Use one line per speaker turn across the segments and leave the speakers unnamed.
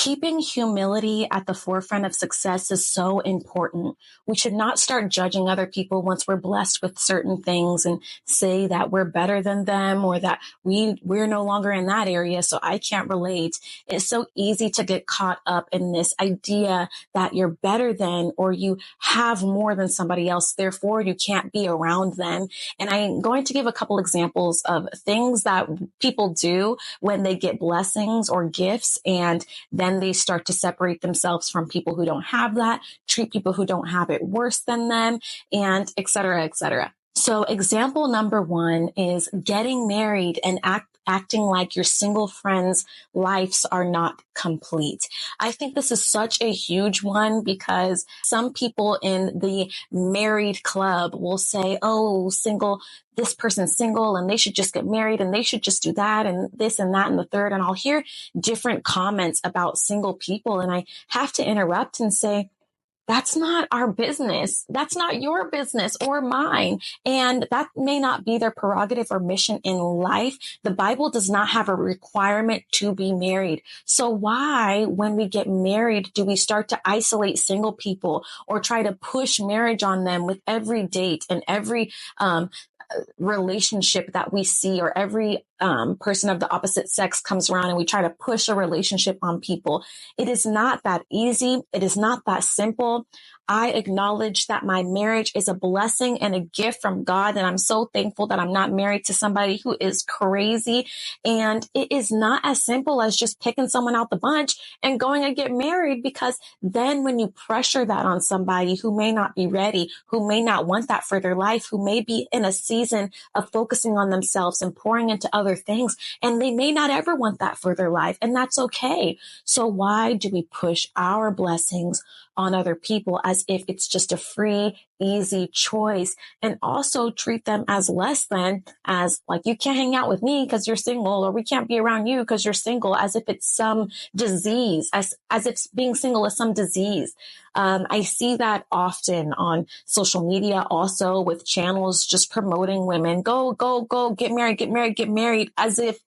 keeping humility at the forefront of success is so important. We should not start judging other people once we're blessed with certain things and say that we're better than them or that we're no longer in that area, so I can't relate. It's so easy to get caught up in this idea that you're better than or you have more than somebody else, therefore you can't be around them. And I'm going to give a couple examples of things that people do when they get blessings or gifts, and then they start to separate themselves from people who don't have that, treat people who don't have it worse than them, and et cetera, et cetera. So example number one is getting married and acting like your single friends' lives are not complete. I think this is such a huge one because some people in the married club will say, oh, this person's single and they should just get married and they should just do that and this and that and the third. And I'll hear different comments about single people. And I have to interrupt and say, that's not our business. That's not your business or mine. And that may not be their prerogative or mission in life. The Bible does not have a requirement to be married. So why, when we get married, do we start to isolate single people or try to push marriage on them with every date and every relationship that we see, or every person of the opposite sex comes around and we try to push a relationship on people? It is not that easy. It is not that simple. I acknowledge that my marriage is a blessing and a gift from God. And I'm so thankful that I'm not married to somebody who is crazy. And it is not as simple as just picking someone out the bunch and going and get married, because then when you pressure that on somebody who may not be ready, who may not want that for their life, who may be in a season of focusing on themselves and pouring into other things, and they may not ever want that for their life. And that's okay. So why do we push our blessings on other people as if it's just a free, easy choice, and also treat them as less than, as like, you can't hang out with me because you're single, or we can't be around you because you're single, as if it's some disease, as if being single is some disease. I see that often on social media, also with channels just promoting women, go, get married, as if,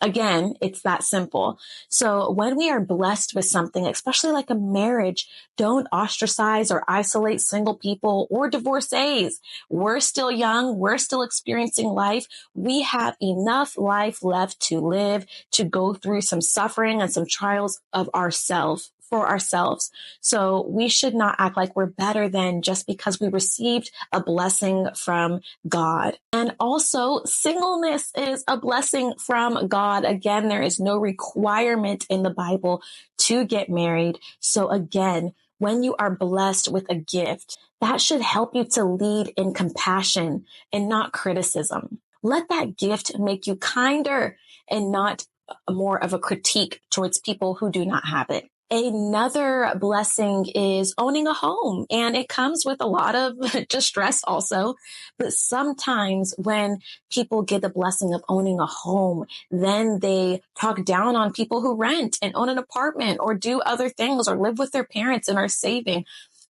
again, it's that simple. So when we are blessed with something, especially like a marriage, don't ostracize or isolate single people or divorcees. We're still young. We're still experiencing life. We have enough life left to live, to go through some suffering and some trials of ourselves. For ourselves. So we should not act like we're better than just because we received a blessing from God. And also, singleness is a blessing from God. Again, there is no requirement in the Bible to get married. So again, when you are blessed with a gift, that should help you to lead in compassion and not criticism. Let that gift make you kinder and not more of a critique towards people who do not have it. Another blessing is owning a home, and it comes with a lot of distress also. But sometimes when people get the blessing of owning a home, then they talk down on people who rent and own an apartment or do other things or live with their parents and are saving.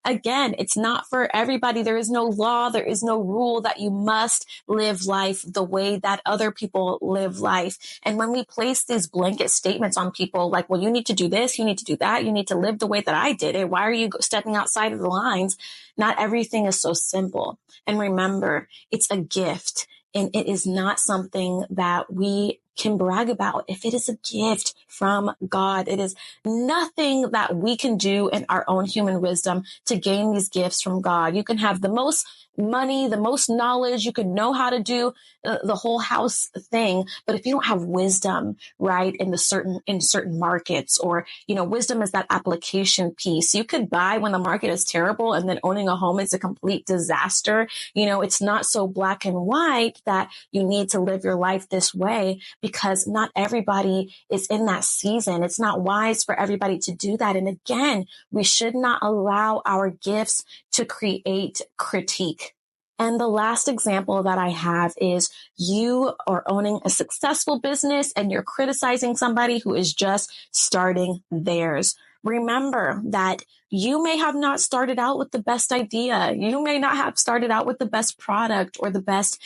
Again, it's not for everybody. There is no law. There is no rule that you must live life the way that other people live life. And when we place these blanket statements on people like, well, you need to do this, you need to do that, you need to live the way that I did it, why are you stepping outside of the lines? Not everything is so simple. And remember, it's a gift, and it is not something that we can brag about. If it is a gift from God, it is nothing that we can do in our own human wisdom to gain these gifts from God. You can have the most money, the most knowledge, you can know how to do the whole house thing, but if you don't have wisdom, right, in certain markets, or, wisdom is that application piece. You could buy when the market is terrible, and then owning a home is a complete disaster. It's not so black and white that you need to live your life this way, because not everybody is in that season. It's not wise for everybody to do that. And again, we should not allow our gifts to create critique. And the last example that I have is you are owning a successful business and you're criticizing somebody who is just starting theirs. Remember that You may have not started out with the best idea. You may not have started out with the best product or the best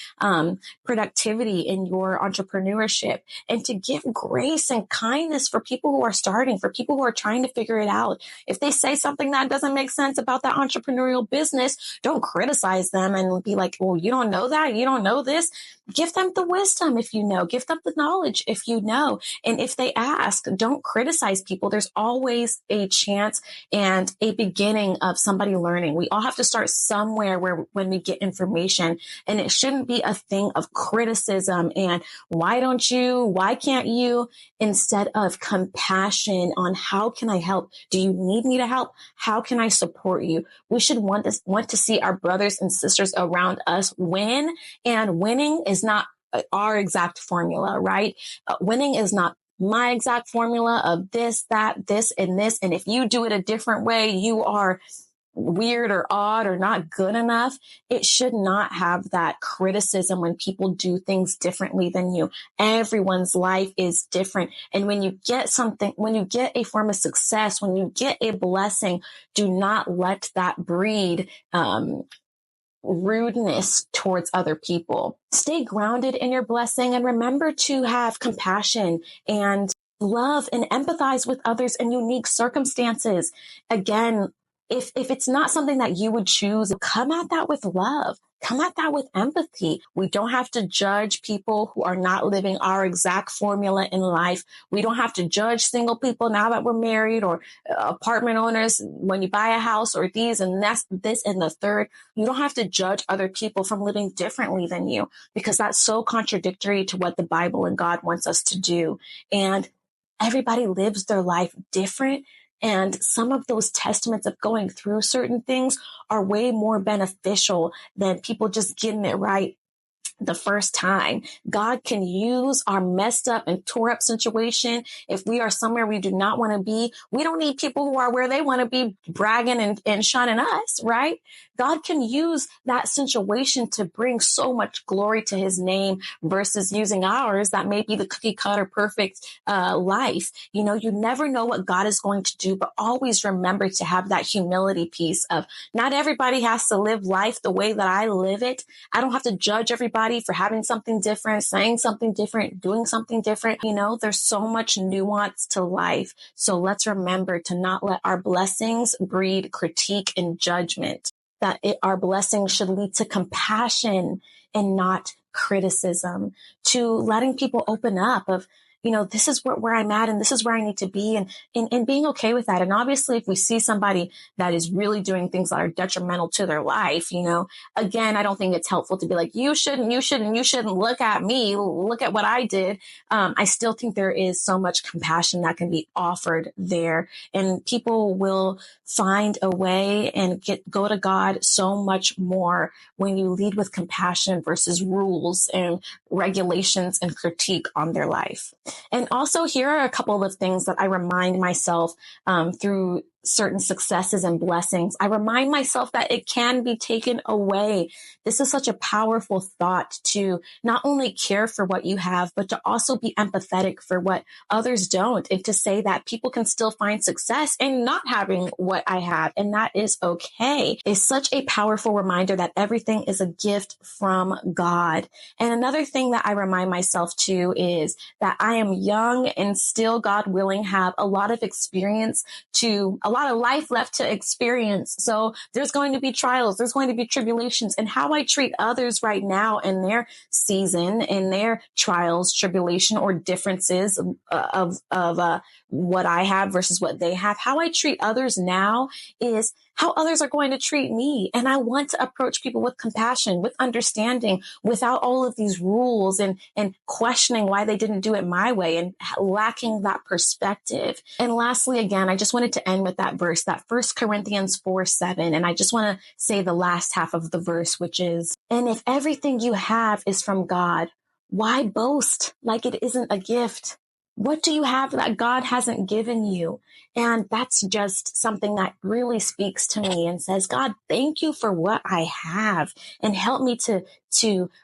productivity in your entrepreneurship. And to give grace and kindness for people who are starting, for people who are trying to figure it out. If they say something that doesn't make sense about that entrepreneurial business, don't criticize them and be like, well, you don't know that. You don't know this. Give them the wisdom if you know. Give them the knowledge if you know. And if they ask, don't criticize people. There's always a chance and a beginning of somebody learning. We all have to start somewhere when we get information, and it shouldn't be a thing of criticism and why don't you, why can't you, instead of compassion on how can I help? Do you need me to help? How can I support you? We should want to see our brothers and sisters around us win, and winning is not our exact formula, right? Winning is not my exact formula of this, that, this, and this. And if you do it a different way, you are weird or odd or not good enough. It should not have that criticism when people do things differently than you. Everyone's life is different. And when you get something, when you get a form of success, when you get a blessing, do not let that breed, rudeness towards other people. Stay grounded in your blessing and remember to have compassion and love and empathize with others in unique circumstances. Again, if it's not something that you would choose, come at that with love. Come at that with empathy. We don't have to judge people who are not living our exact formula in life. We don't have to judge single people now that we're married, or apartment owners when you buy a house, or these and that's this and the third. You don't have to judge other people from living differently than you, because that's so contradictory to what the Bible and God wants us to do. And everybody lives their life different. And some of those testaments of going through certain things are way more beneficial than people just getting it right the first time. God can use our messed up and tore up situation. If we are somewhere we do not want to be, we don't need people who are where they want to be bragging and shunning us, right? God can use that situation to bring so much glory to his name versus using ours that may be the cookie cutter perfect life. You know, you never know what God is going to do, but always remember to have that humility piece of not everybody has to live life the way that I live it. I don't have to judge everybody for having something different, saying something different, doing something different. You know, there's so much nuance to life. So let's remember to not let our blessings breed critique and judgment, that our blessings should lead to compassion and not criticism, to letting people open up of, you know, this is where I'm at and this is where I need to be, and being okay with that. And obviously, if we see somebody that is really doing things that are detrimental to their life, you know, again, I don't think it's helpful to be like, you shouldn't look at me, look at what I did. I still think there is so much compassion that can be offered there, and people will find a way and go to God so much more when you lead with compassion versus rules and regulations and critique on their life. And also, here are a couple of things that I remind myself through certain successes and blessings. I remind myself that it can be taken away. This is such a powerful thought, to not only care for what you have, but to also be empathetic for what others don't, and to say that people can still find success in not having what I have, and that is okay. It's such a powerful reminder that everything is a gift from God. And another thing that I remind myself too is that I am young and still, God willing, have a lot of experience, a lot of life left to experience. So there's going to be trials, there's going to be tribulations, and how I treat others right now in their season, in their trials, tribulation, or differences of what I have versus what they have. How I treat others now is how others are going to treat me. And I want to approach people with compassion, with understanding, without all of these rules and questioning why they didn't do it my way and lacking that perspective. And lastly, again, I just wanted to end with that verse, that 1 Corinthians 4:7. And I just want to say the last half of the verse, which is, and if everything you have is from God, why boast like it isn't a gift? What do you have that God hasn't given you? And that's just something that really speaks to me and says, God, thank you for what I have, and help me to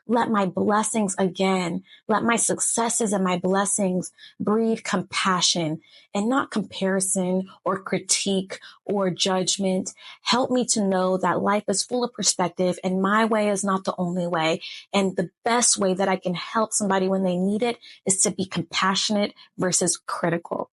let my blessings again, let my successes and my blessings breed compassion and not comparison or critique or judgment. Help me to know that life is full of perspective and my way is not the only way. And the best way that I can help somebody when they need it is to be compassionate versus critical.